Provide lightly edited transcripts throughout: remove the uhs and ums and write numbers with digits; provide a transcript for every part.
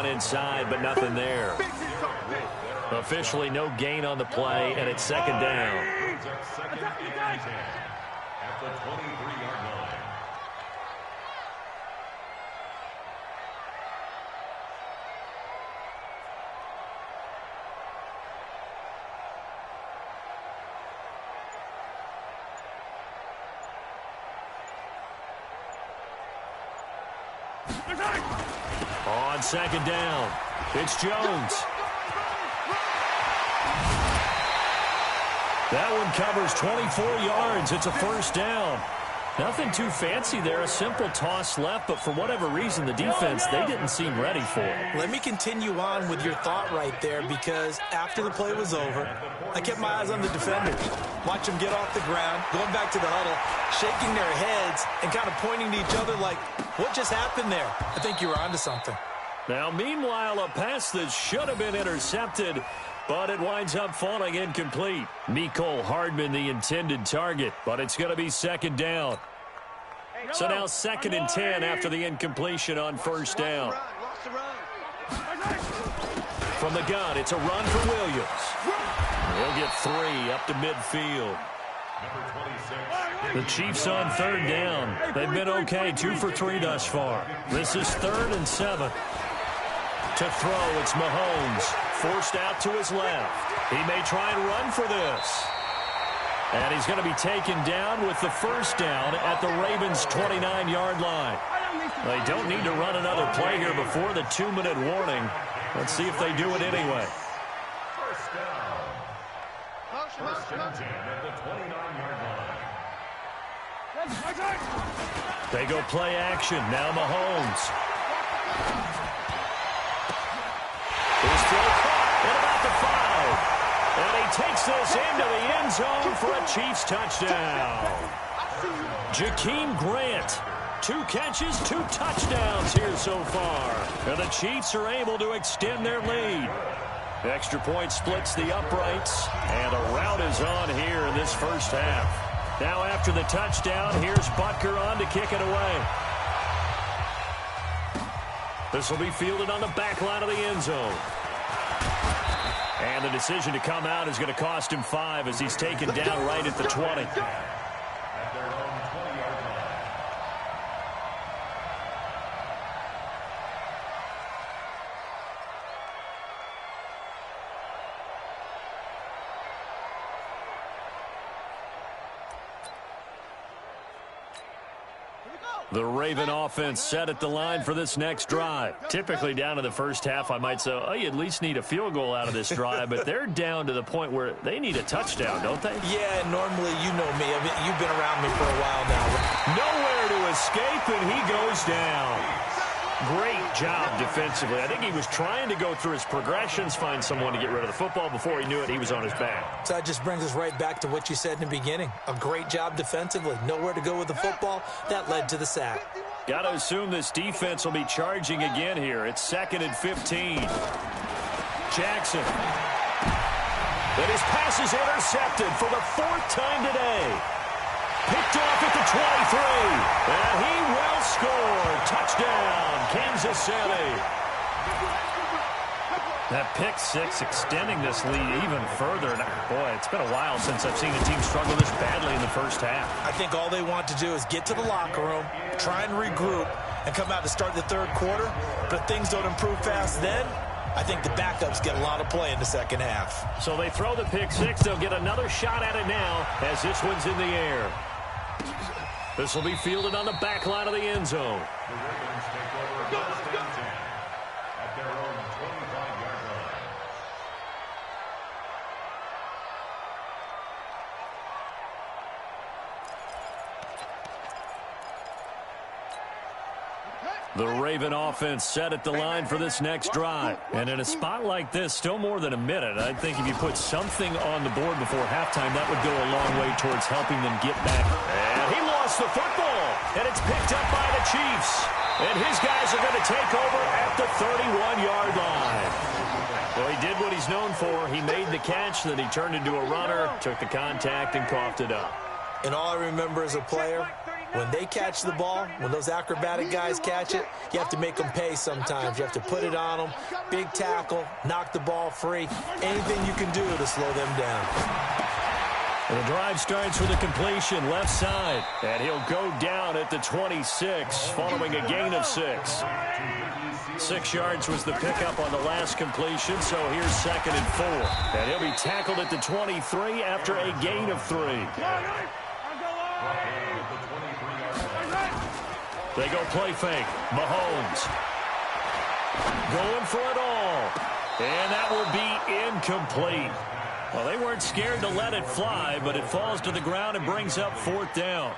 inside, but nothing there. Officially no gain on the play, and it's second down. Second and 10 at the 23-yard line. On second down, it's Jones. That one covers 24 yards. It's a first down. Nothing too fancy there. A simple toss left, but for whatever reason, the defense, they didn't seem ready for it. Let me continue on with your thought right there, because after the play was over, I kept my eyes on the defenders. Watch them get off the ground, going back to the huddle, shaking their heads, and kind of pointing to each other like, what just happened there? I think you were onto something. Now, meanwhile, a pass that should have been intercepted, but it winds up falling incomplete. Mecole Hardman, the intended target, but it's going to be second down. So now second and 10 after the incompletion on first down. From the gun, it's a run for Williams. He'll get 3 up to midfield. The Chiefs on third down. They've been okay, 2 for 3 thus far. This is 3rd and 7. To throw, it's Mahomes. Forced out to his left. He may try and run for this. And he's going to be taken down with the first down at the Ravens' 29-yard line. They don't need to run another play here before the 2-minute warning. Let's see if they do it anyway. First down. First and 10 at the 29-yard line. They go play action. Now Mahomes. His throw caught at about the 5. And he takes this into the end zone for a Chiefs touchdown. Jakeem Grant, 2 catches, 2 touchdowns here so far. And the Chiefs are able to extend their lead. Extra point splits the uprights, and a rout is on here in this first half. Now after the touchdown, here's Butker on to kick it away. This will be fielded on the back line of the end zone. And the decision to come out is going to cost him 5 as he's taken down right at the 20. The Raven offense set at the line for this next drive. Typically down in the first half, I might say, oh, you at least need a field goal out of this drive, but they're down to the point where they need a touchdown, don't they? Yeah, normally, you know me. I mean, you've been around me for a while now. Nowhere to escape, and he goes down. Great job defensively. I think he was trying to go through his progressions, find someone to get rid of the football. Before he knew it, he was on his back. So that just brings us right back to what you said in the beginning. A great job defensively. Nowhere to go with the football. That led to the sack. Got to assume this defense will be charging again here. It's 2nd and 15. Jackson. But his pass is intercepted for the 4th time today. Picked off at the 23. And he will score. Touchdown, Kansas City. That pick 6 extending this lead even further. And boy, it's been a while since I've seen a team struggle this badly in the first half. I think all they want to do is get to the locker room, try and regroup, and come out to start the 3rd quarter. But if things don't improve fast then, I think the backups get a lot of play in the second half. So they throw the pick 6. They'll get another shot at it now as this one's in the air. This will be fielded on the back line of the end zone. The Ravens take over first and 10 at their own 25-yard line. The Raven offense set at the line for this next drive. And in a spot like this, still more than a minute, I think if you put something on the board before halftime, that would go a long way towards helping them get back. And he lost the football, and it's picked up by the Chiefs. And his guys are going to take over at the 31-yard line. Well, he did what he's known for. He made the catch, then he turned into a runner, took the contact, and coughed it up. And all I remember as a player, when they catch the ball, when those acrobatic guys catch it, you have to make them pay sometimes. You have to put it on them, big tackle, knock the ball free, anything you can do to slow them down. And the drive starts with a completion left side, and he'll go down at the 26 following a gain of 6. 6 yards was the pickup on the last completion, so here's 2nd and 4. And he'll be tackled at the 23 after a gain of 3. They go play fake. Mahomes going for it all. And that will be incomplete. Well, they weren't scared to let it fly, but it falls to the ground and brings up 4th down.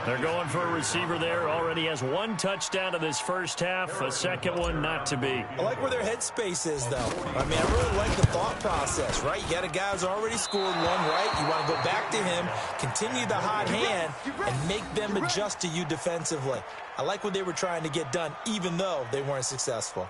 They're going for a receiver there. Already has 1 touchdown in this first half. A second one not to be. I like where their headspace is, though. I mean, I really like the thought process, right? You got a guy who's already scored one, right? You want to go back to him, continue the hot hand, and make them adjust to you defensively. I like what they were trying to get done, even though they weren't successful.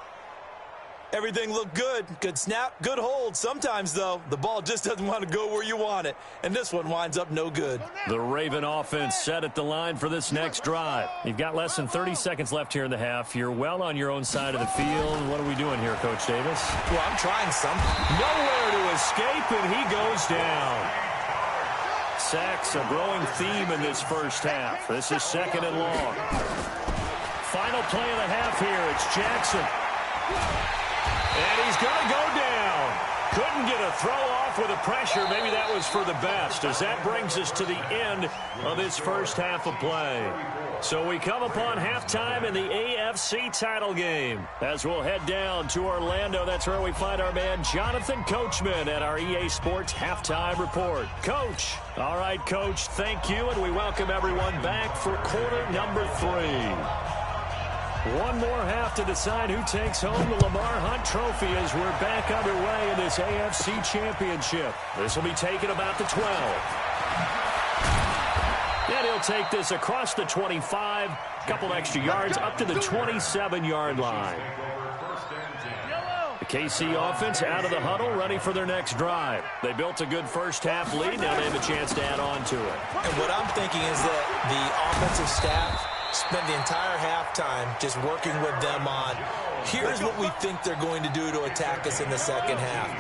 Everything looked good. Good snap, good hold. Sometimes, though, the ball just doesn't want to go where you want it. And this one winds up no good. The Raven offense set at the line for this next drive. You've got less than 30 seconds left here in the half. You're well on your own side of the field. What are we doing here, Coach Davis? Well, I'm trying something. Nowhere to escape, and he goes down. Sacks, a growing theme in this first half. This is 2nd and long. Final play of the half here. It's Jackson. And he's going to go down. Couldn't get a throw off with the pressure. Maybe that was for the best, as that brings us to the end of this first half of play. So we come upon halftime in the AFC title game. As we'll head down to Orlando, that's where we find our man Jonathan Coachman at our EA Sports Halftime Report. Coach. All right, Coach, thank you, and we welcome everyone back for quarter number 3. One more half to decide who takes home the Lamar Hunt Trophy as we're back underway in this AFC Championship. This will be taken about the 12. And he'll take this across the 25, a couple extra yards up to the 27-yard line. The KC offense out of the huddle, ready for their next drive. They built a good first half lead. Now they have a chance to add on to it. And what I'm thinking is that the offensive staff spent the entire halftime just working with them on, here's what we think they're going to do to attack us in the second half.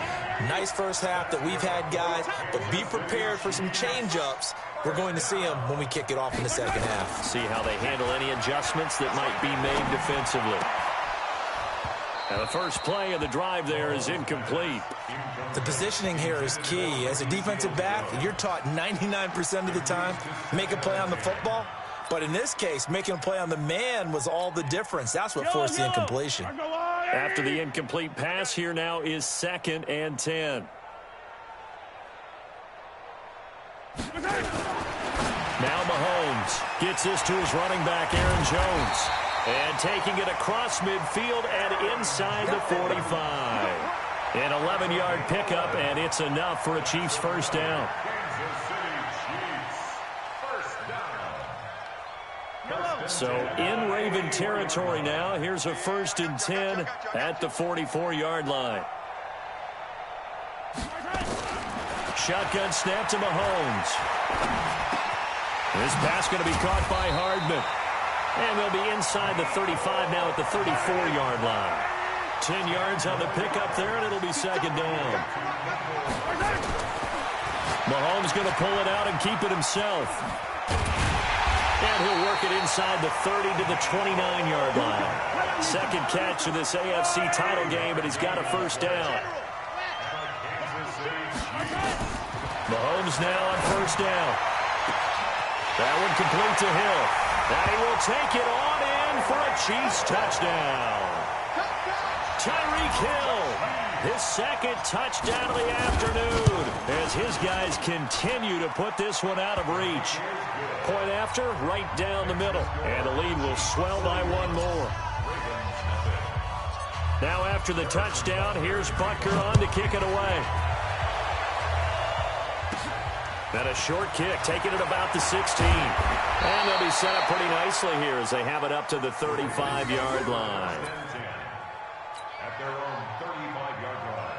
Nice first half that we've had, guys, but be prepared for some change-ups. We're going to see them when we kick it off in the second half. See how they handle any adjustments that might be made defensively. Now the first play of the drive there is incomplete. The positioning here is key. As a defensive back, you're taught 99% of the time, make a play on the football. But in this case, making a play on the man was all the difference. That's what forced the incompletion. After the incomplete pass, here now is 2nd and 10. Now Mahomes gets this to his running back, Aaron Jones. And taking it across midfield and inside the 45. An 11-yard pickup, and it's enough for a Chiefs first down. So in Raven territory now. Here's a 1st and 10 at the 44-yard line. Shotgun snap to Mahomes. This pass going to be caught by Hardman. And they'll be inside the 35 now at the 34-yard line. 10 yards on the pickup there, and it'll be 2nd down. Mahomes going to pull it out and keep it himself. And he'll work it inside the 30 to the 29-yard line. Second catch of this AFC title game, but he's got a first down. Mahomes now on first down. That one complete to Hill. And he will take it on in for a Chiefs touchdown. Tyreek Hill, his 2nd touchdown of the afternoon, as his guys continue to put this one out of reach. Point after, right down the middle, and the lead will swell by 1 more. Now after the touchdown, here's Butker on to kick it away. And a short kick, taking it about the 16. And they'll be set up pretty nicely here as they have it up to the 35-yard line. At their own 35-yard line.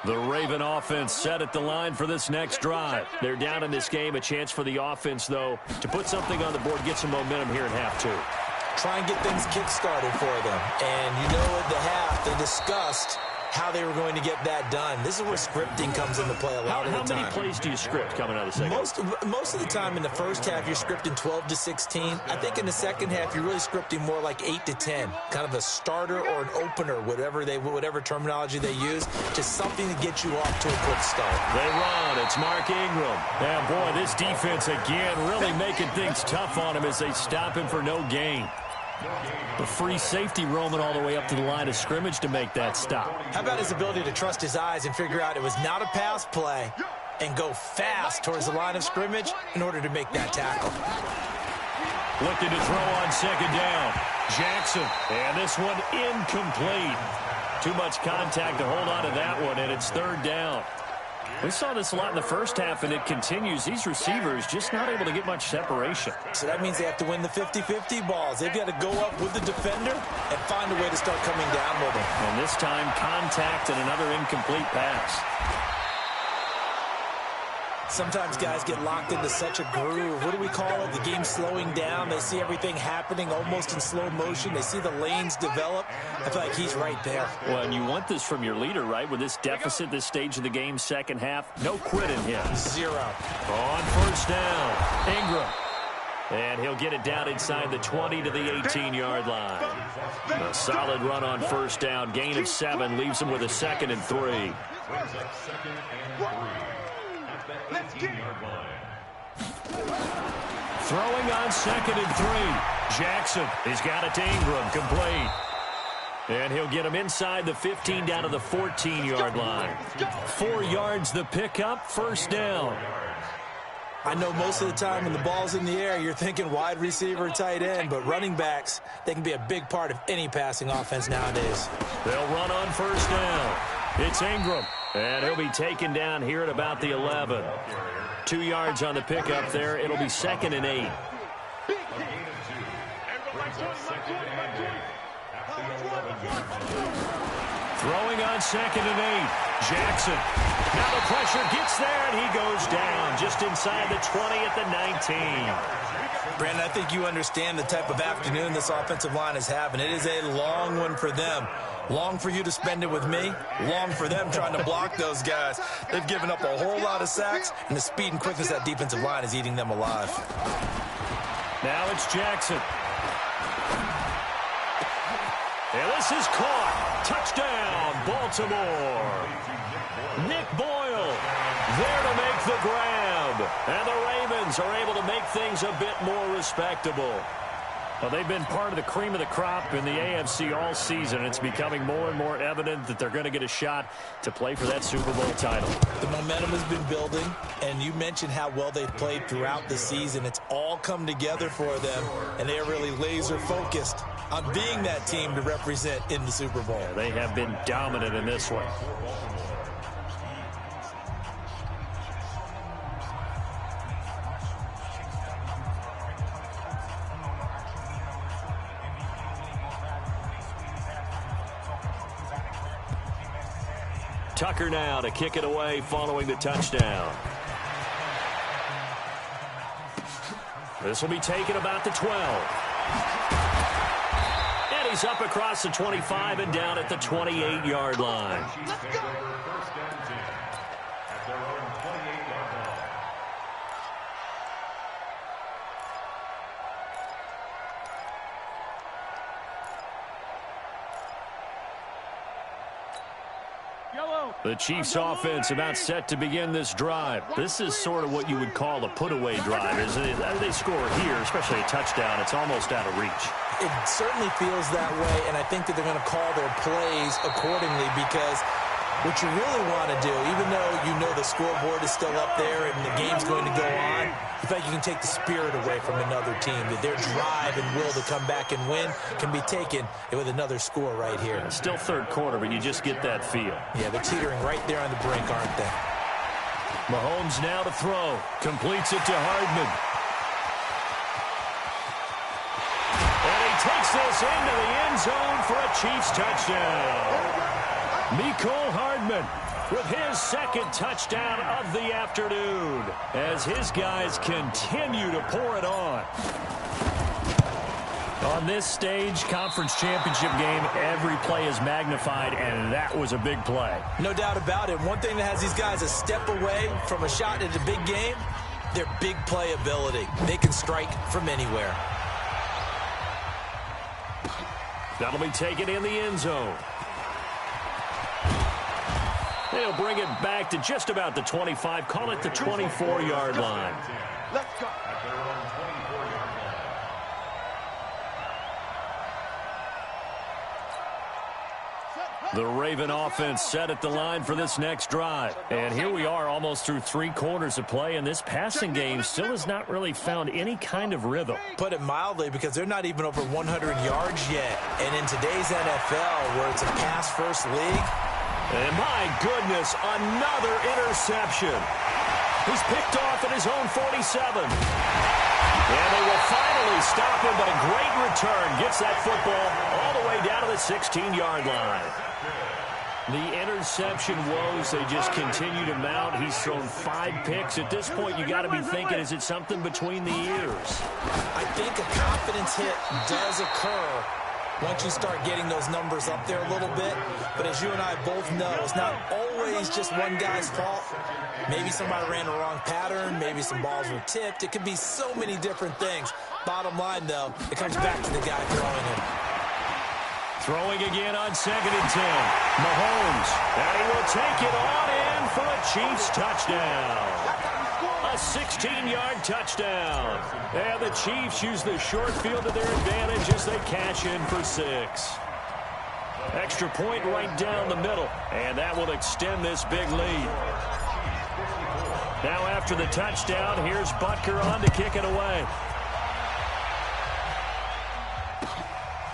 The Raven offense set at the line for this next drive. They're down in this game. A chance for the offense, though, to put something on the board, get some momentum here in half two. Try and get things kick-started for them. And you know at the half, they discussed how they were going to get that done. This is where scripting comes into play a lot of the time. How many plays do you script coming out of the second half? Most of the time in the first half, you're scripting 12 to 16. I think in the second half, you're really scripting more like 8 to 10. Kind of a starter or an opener, whatever terminology they use, just something to get you off to a quick start. They run. It's Mark Ingram. And, boy, this defense, again, really making things tough on him as they stop him for no gain. The free safety roaming all the way up to the line of scrimmage to make that stop. How about his ability to trust his eyes and figure out it was not a pass play and go fast towards the line of scrimmage in order to make that tackle. Looking to throw on second down. Jackson. And this one incomplete. Too much contact to hold on to that one, and it's third down. We saw this a lot in the first half, and it continues. These receivers just not able to get much separation. So that means they have to win the 50-50 balls. They've got to go up with the defender and find a way to start coming down with him. And this time, contact and another incomplete pass. Sometimes guys get locked into such a groove. What do we call it? The game's slowing down. They see everything happening almost in slow motion. They see the lanes develop. I feel like he's right there. Well, and you want this from your leader, right? With this deficit, this stage of the game, second half, no quit in him. 0. On first down, Ingram. And he'll get it down inside the 20 to the 18-yard line. A solid run on first down. Gain of 7 leaves him with a 2nd and 3. Throwing on 2nd and 3. Jackson, he's got it to Ingram, complete. And he'll get him inside the 15 down to the 14-yard line. 4 yards the pickup, first down. I know most of the time when the ball's in the air, you're thinking wide receiver, tight end, but running backs, they can be a big part of any passing offense nowadays. They'll run on first down. It's Ingram, and he'll be taken down here at about the 11. 2 yards on the pickup there. It'll be 2nd and 8. Throwing on 2nd and 8. Jackson. Now the pressure gets there, and he goes down just inside the 20 at the 19. Brandon, I think you understand the type of afternoon this offensive line is having. It is a long one for them. Long for you to spend it with me. Long for them trying to block those guys. They've given up a whole lot of sacks, and the speed and quickness of that defensive line is eating them alive. Now it's Jackson. And this is caught. Touchdown, Baltimore. Nick Boyle there to make the grab. And the Ravens are able to make things a bit more respectable. Well, they've been part of the cream of the crop in the AFC all season. It's becoming more and more evident that they're going to get a shot to play for that Super Bowl title. The momentum has been building, and you mentioned how well they've played throughout the season. It's all come together for them, and they are really laser-focused on being that team to represent in the Super Bowl. They have been dominant in this one. Tucker now to kick it away following the touchdown. This will be taken about the 12. And he's up across the 25 and down at the 28-yard line. Let's go. The Chiefs offense about set to begin this drive. This is sort of what you would call a put-away drive. As they score here, especially a touchdown, it's almost out of reach. It certainly feels that way, and I think that they're going to call their plays accordingly, because what you really want to do, even though you know the scoreboard is still up there and the game's going to go on, you feel like you can take the spirit away from another team, that their drive and will to come back and win can be taken with another score right here. It's still third quarter, but you just get that feel. Yeah, they're teetering right there on the brink, aren't they? Mahomes now to throw. Completes it to Hardman. And he takes this into the end zone for a Chiefs touchdown. Mecole Hardman with his second touchdown of the afternoon as his guys continue to pour it on. On this stage, conference championship game, every play is magnified, and that was a big play. No doubt about it. One thing that has these guys a step away from a shot at a big game, their big play ability. They can strike from anywhere. That'll be taken in the end zone. They'll bring it back to just about the 25, call it the 24-yard line. Let's go. At their own 24-yard line. The Raven offense set at the line for this next drive. And here we are almost through 3 quarters of play, and this passing game still has not really found any kind of rhythm. Put it mildly, because they're not even over 100 yards yet. And in today's NFL, where it's a pass-first league. And my goodness, another interception. He's picked off at his own 47. And they will finally stop him, but a great return gets that football all the way down to the 16-yard line. The interception woes, they just continue to mount. He's thrown 5 picks. At this point, you got to be thinking, is it something between the ears? I think a confidence hit does occur once you start getting those numbers up there a little bit. But as you and I both know, it's not always just one guy's fault. Maybe somebody ran the wrong pattern. Maybe some balls were tipped. It could be so many different things. Bottom line, though, it comes back to the guy throwing it. Throwing again on 2nd and 10. Mahomes, and he will take it on in for a Chiefs touchdown. A 16-yard touchdown. And the Chiefs use the short field to their advantage as they cash in for 6. Extra point right down the middle, and that will extend this big lead. Now after the touchdown, here's Butker on to kick it away.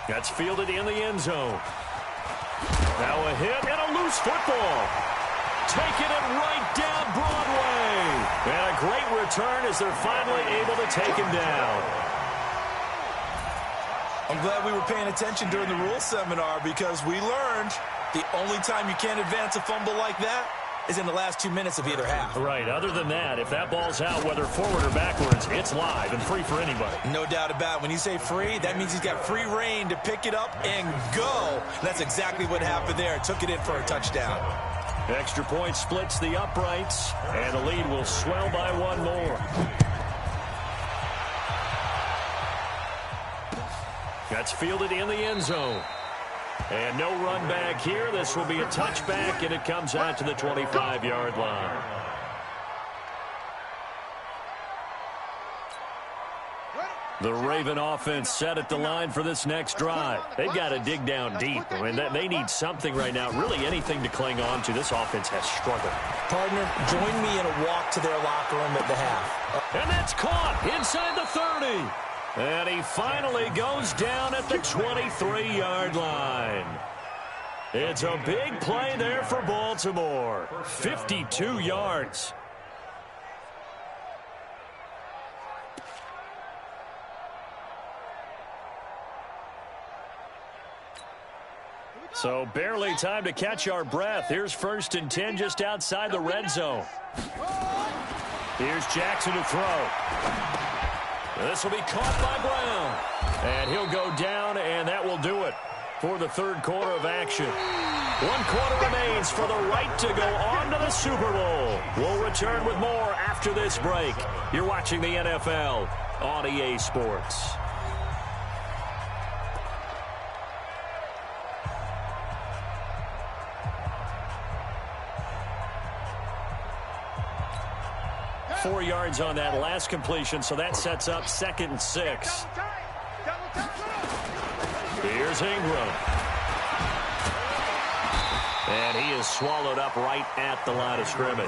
That's fielded in the end zone. Now a hit and a loose football. Taking it right down Broadway. And a great return as they're finally able to take him down. I'm glad we were paying attention during the rules seminar, because we learned the only time you can't advance a fumble like that is in the last 2 minutes of either half. Right. Other than that, if that ball's out, whether forward or backwards, it's live and free for anybody. No doubt about it. When you say free, that means he's got free reign to pick it up and go. That's exactly what happened there. Took it in for a touchdown. Extra point splits the uprights, and the lead will swell by 1 more. That's fielded in the end zone. And no run back here. This will be a touchback, and it comes out to the 25-yard line. The Raven offense set at the line for this next drive. They've got to dig down deep. I mean, they need something right now, really anything to cling on to. This offense has struggled. Partner, join me in a walk to their locker room at the half. And that's caught inside the 30. And he finally goes down at the 23-yard line. It's a big play there for Baltimore. 52 yards. So barely time to catch our breath. Here's 1st and 10 just outside the red zone. Here's Jackson to throw. This will be caught by Brown. And he'll go down, and that will do it for the 3rd quarter of action. 1 quarter remains for the right to go on to the Super Bowl. We'll return with more after this break. You're watching the NFL on EA Sports. Four yards on that last completion, so that sets up 2nd and 6. Here's Ingram. And he is swallowed up right at the line of scrimmage.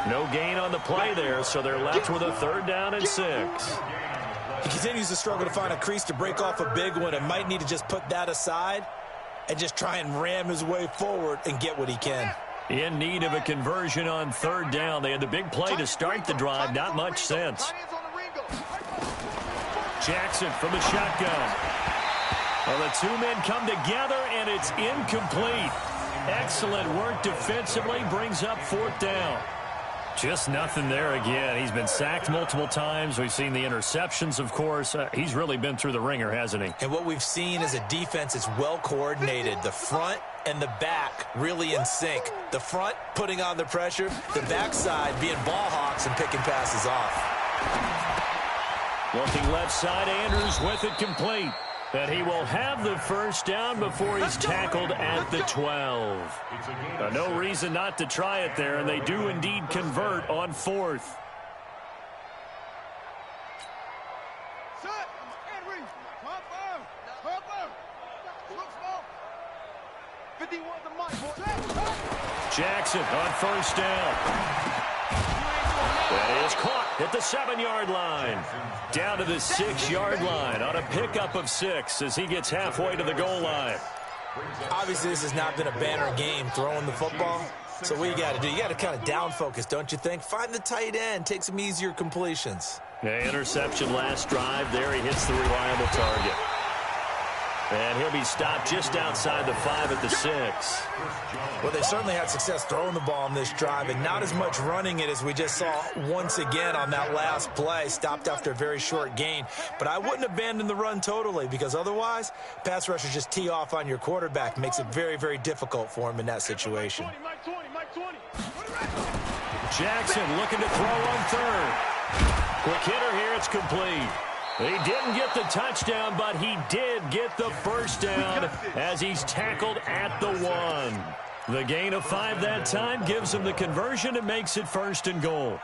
No gain on the play there, so they're left with a 3rd down and 6. He continues to struggle to find a crease to break off a big one, and might need to just put that aside and just try and ram his way forward and get what he can. In need of a conversion on 3rd down. They had the big play to start the drive. Not much sense. Jackson from the shotgun. Well, the 2 men come together, and it's incomplete. Excellent work defensively, brings up 4th down. Just nothing there again. He's been sacked multiple times. We've seen the interceptions, of course. He's really been through the ringer, hasn't he? And what we've seen is a defense that's well coordinated. The front and the back really in sync. The front putting on the pressure, the backside being ball hawks and picking passes off. Looking left side, Andrews with it complete. And he will have the first down before he's tackled at the 12. No reason not to try it there, and they do indeed convert on 4th. Jackson on first down. That is caught at the 7-yard line. Down to the 6-yard line on a pickup of 6 as he gets halfway to the goal line. Obviously, this has not been a banner game throwing the football. So what you got to do, you got to kind of down focus, don't you think? Find the tight end, take some easier completions. Interception last drive. There he hits the reliable target. And he'll be stopped just outside the 5 at the 6. Well, they certainly had success throwing the ball on this drive, and not as much running it as we just saw once again on that last play. Stopped after a very short gain. But I wouldn't abandon the run totally, because otherwise, pass rushers just tee off on your quarterback. Makes it very, very difficult for him in that situation. Jackson looking to throw on 3rd. Quick hitter here, it's complete. He didn't get the touchdown, but he did get the first down as he's tackled at the 1. The gain of 5 that time gives him the conversion and makes it 1st and goal.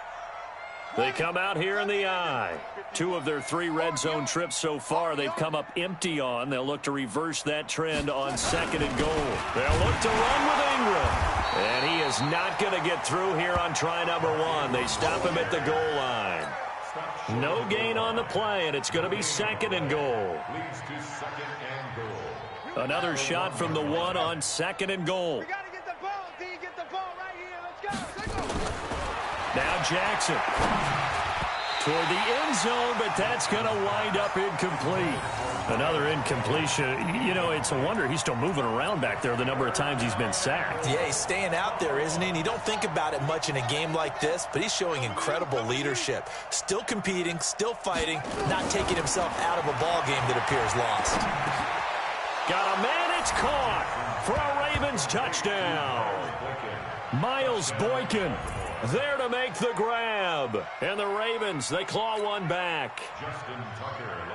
They come out here in the I. 2 of their 3 red zone trips so far they've come up empty on. They'll look to reverse that trend on 2nd and goal. They'll look to run with Ingram. And he is not going to get through here on try number 1. They stop him at the goal line. No gain on the play, and it's going to be 2nd and goal. Another shot from the 1 on 2nd and goal. Now Jackson toward the end zone, but that's going to wind up incomplete. Another incompletion. You know, it's a wonder he's still moving around back there the number of times he's been sacked. Yeah, he's staying out there, isn't he? And you don't think about it much in a game like this, but he's showing incredible leadership. Still competing, still fighting, not taking himself out of a ball game that appears lost. Got a man, it's caught for a Ravens touchdown. Miles Boykin there to make the grab. And the Ravens, they claw one back.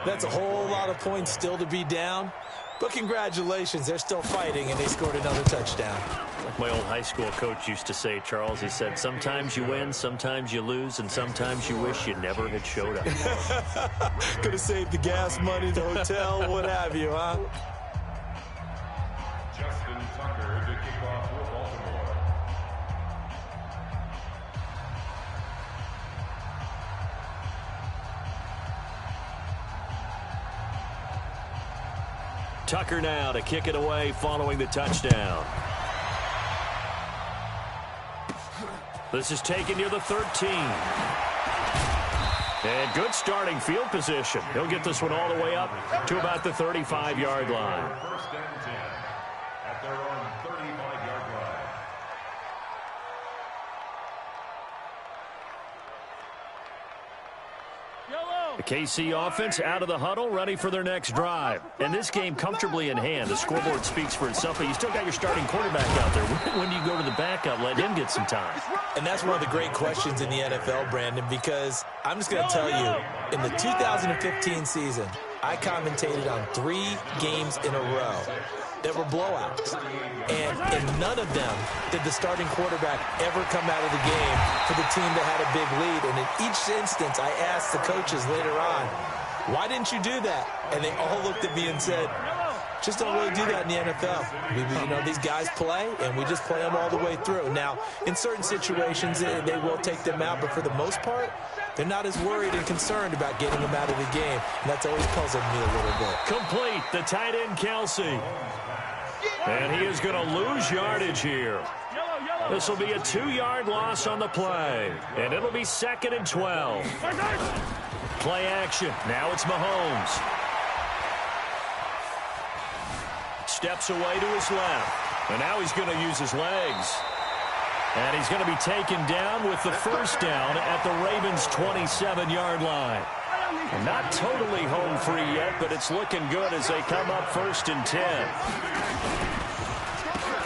That's a whole lot of points still to be down. But congratulations, they're still fighting, and they scored another touchdown. Like my old high school coach used to say, Charles, he said, sometimes you win, sometimes you lose, and sometimes you wish you never had showed up. Could have saved the gas money, the hotel, what have you, huh? Justin Tucker to kick off for Baltimore. Tucker now to kick it away following the touchdown. This is taken near the 13. And good starting field position. He'll get this one all the way up to about the 35-yard line. First and 10 at their own 35-yard line. The KC offense out of the huddle, ready for their next drive. And this game comfortably in hand. The scoreboard speaks for itself, but you still got your starting quarterback out there. When do you go to the backup, let him get some time? And that's one of the great questions in the NFL, Brandon, because I'm just going to tell you, in the 2015 season, I commentated on 3 games in a row that were blowouts. And in none of them did the starting quarterback ever come out of the game for the team that had a big lead. And in each instance, I asked the coaches later on, why didn't you do that? And they all looked at me and said, just don't really do that in the NFL. You know, these guys play, and we just play them all the way through. Now, in certain situations, they will take them out, but for the most part, they're not as worried and concerned about getting them out of the game. And that's always puzzled me a little bit. Complete, the tight end, Kelsey. And he is going to lose yardage here. This will be a 2-yard loss on the play. And it'll be 2nd and 12. Play action. Now it's Mahomes. steps away to his left. And now he's going to use his legs. And he's going to be taken down with the first down at the Ravens' 27-yard line. And not totally home free yet, but it's looking good as they come up 1st and 10.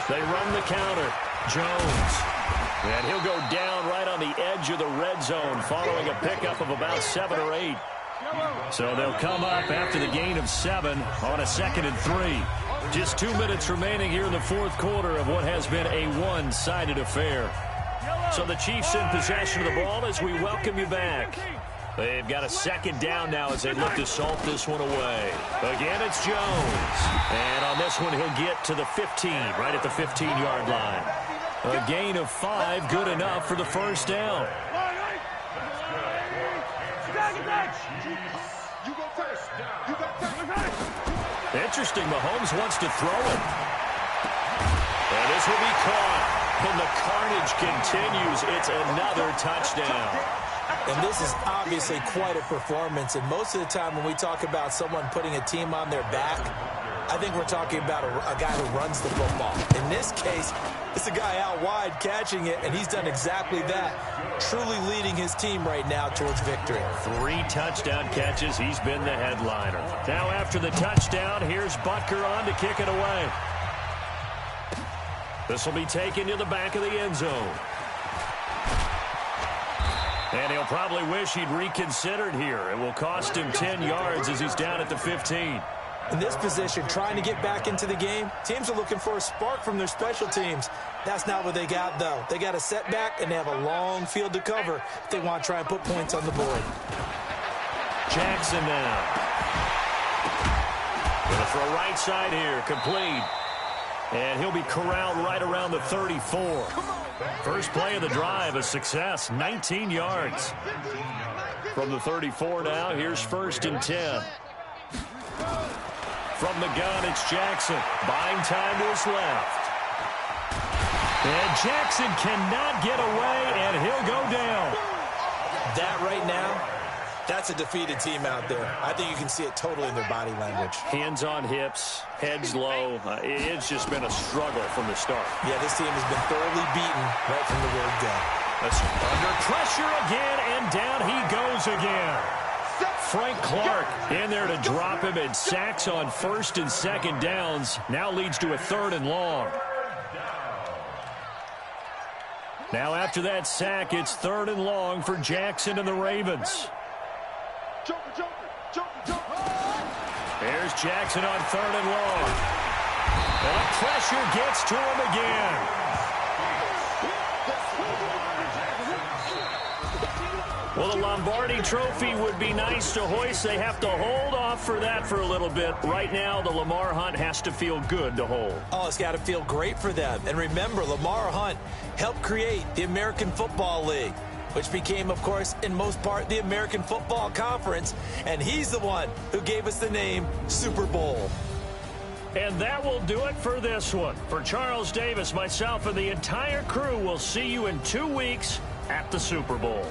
They run the counter. Jones. And he'll go down right on the edge of the red zone following a pickup of about 7 or 8. So they'll come up after the gain of 7 on a 2nd and 3. Just 2 minutes remaining here in the fourth quarter of what has been a one-sided affair. So the Chiefs in possession of the ball as we welcome you back. They've got a 2nd down now as they look to salt this one away. Again, it's Jones. And on this one, he'll get to the 15, right at the 15-yard line. A gain of 5, good enough for the first down. Interesting, Mahomes wants to throw it. And this will be caught. And the carnage continues. It's another touchdown. And this is obviously quite a performance. And most of the time when we talk about someone putting a team on their back, I think we're talking about a guy who runs the football. In this case, it's a guy out wide catching it, and he's done exactly that, truly leading his team right now towards victory. 3 touchdown catches. He's been the headliner. Now after the touchdown, here's Butker on to kick it away. This will be taken to the back of the end zone. And he'll probably wish he'd reconsidered here. It will cost him 10 yards as he's down at the 15. In this position, trying to get back into the game, teams are looking for a spark from their special teams. That's not what they got, though. They got a setback, and they have a long field to cover if they want to try and put points on the board. Jackson now. Going to throw right side here, complete. And he'll be corralled right around the 34. First play of the drive, a success, 19 yards. From the 34 now, here's 1st and 10. From the gun, it's Jackson. Buying time to his left. And Jackson cannot get away, and he'll go down. That right now, that's a defeated team out there. I think you can see it totally in their body language. Hands on hips, heads low. It's just been a struggle from the start. Yeah, this team has been thoroughly beaten right from the word go. Under pressure again, and down he goes again. Frank Clark in there to drop him, and sacks on 1st and 2nd downs. Now leads to a 3rd and long. Now after that sack, it's 3rd and long for Jackson and the Ravens. There's Jackson on 3rd and long. And the pressure gets to him again. Well, the Lombardi Trophy would be nice to hoist. They have to hold off for that for a little bit. Right now, the Lamar Hunt has to feel good to hold. Oh, it's got to feel great for them. And remember, Lamar Hunt helped create the American Football League, which became, of course, in most part, the American Football Conference. And he's the one who gave us the name Super Bowl. And that will do it for this one. For Charles Davis, myself, and the entire crew, we'll see you in 2 weeks at the Super Bowl.